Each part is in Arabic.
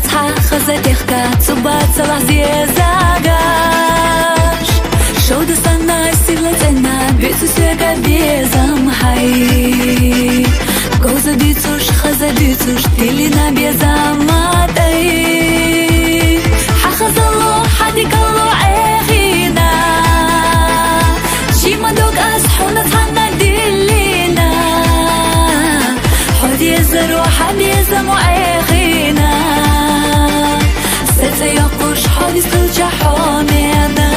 خزتيخكا цубаца лазезагаш шоуда сана силатена бицусега безам хай гоза бицуш хаза бицуш тилина безаматай хахазало хадикало эхина шимадок асхуна цхана дилина حدي زرو حدي زمو اخينا ستيقش حدي سلجح وميدات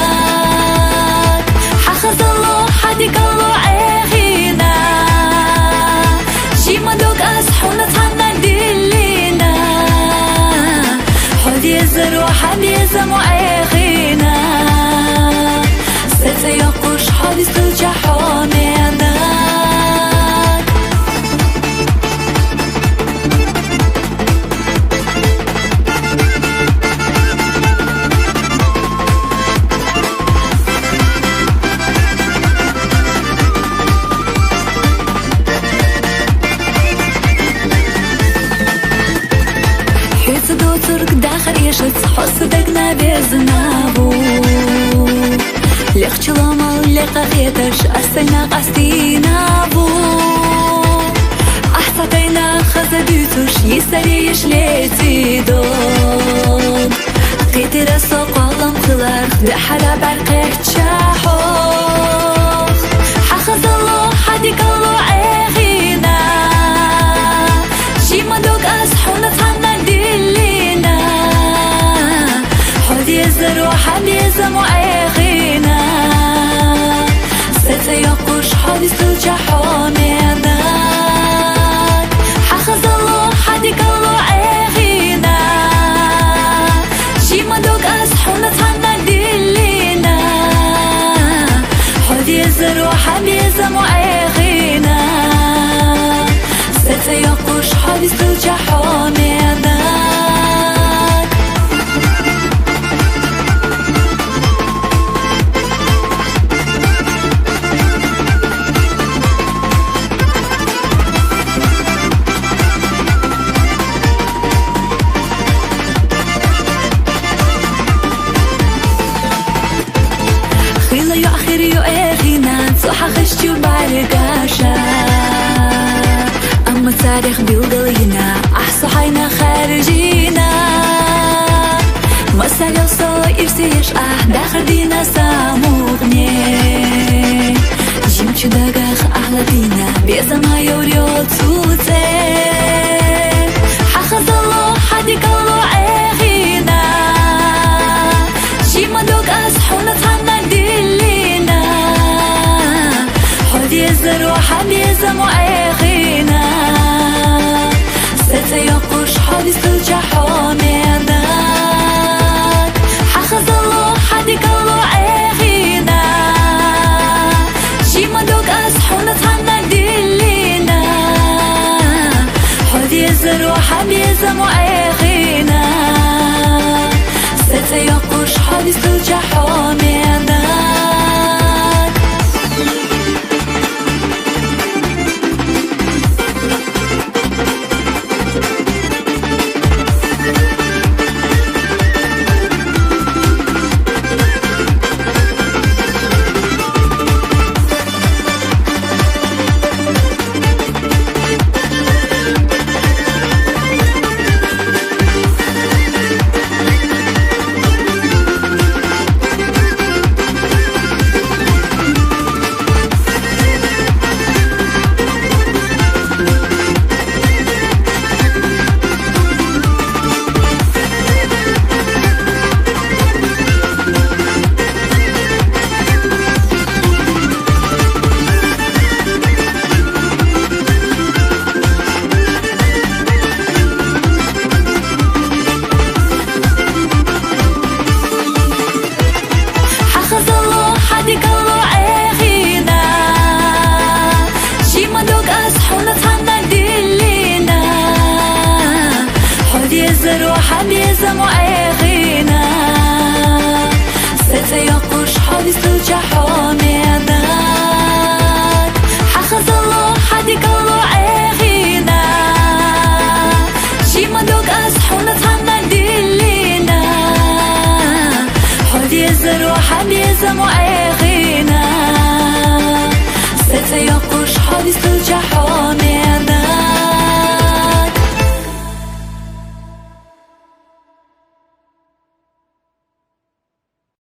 حخز الله حدي قلو اخينا شيما دوك اسحونا تحنا دلينا حدي زرو حدي زمو اخينا ستيقش حدي سلجح وميدات ترك داخل يشت حصدقنا بزنابو ليخ چلوما ليقا خيتش أستينا قستينا بو أحسطينا خزبيتوش يسريش ليتي دود قيتي رسو قلم خلار خدي حرا برقيح تشاحوخ حخز الله حدي قلو عيخينا شيما دوك أسحونا تحنا دلينا يزرو حدي زمو اخينا ستيقش حدي سلجح وميدان حخز الله حدي قلو اخينا شيما دوك اسحونا تحنا دلينا حدي يزرو حدي زمو اخينا ستيقش حدي سلجح وميدان يا أخيري يا أخينا صح خشتي وبعرقاشا أما التاريخ بيوضلينا أحسو حينا خارجينا مسالة وصاير سيش داخل دينا ساموغني جيمشو داقاخ أحلى دينا بيزما يوريو توتي حخز الله حدي قلو أخينا جيما دوك أسحونا تحنا دلينا حدي يزرو حدي زمو اخينا ستيقش حدي سلجح وميدان حخز الله حدي قلو اخينا جيما دوك اسحونا تحنا دلينا حدي يزرو حدي زمو اخينا ستيقش حدي سلجح وميدان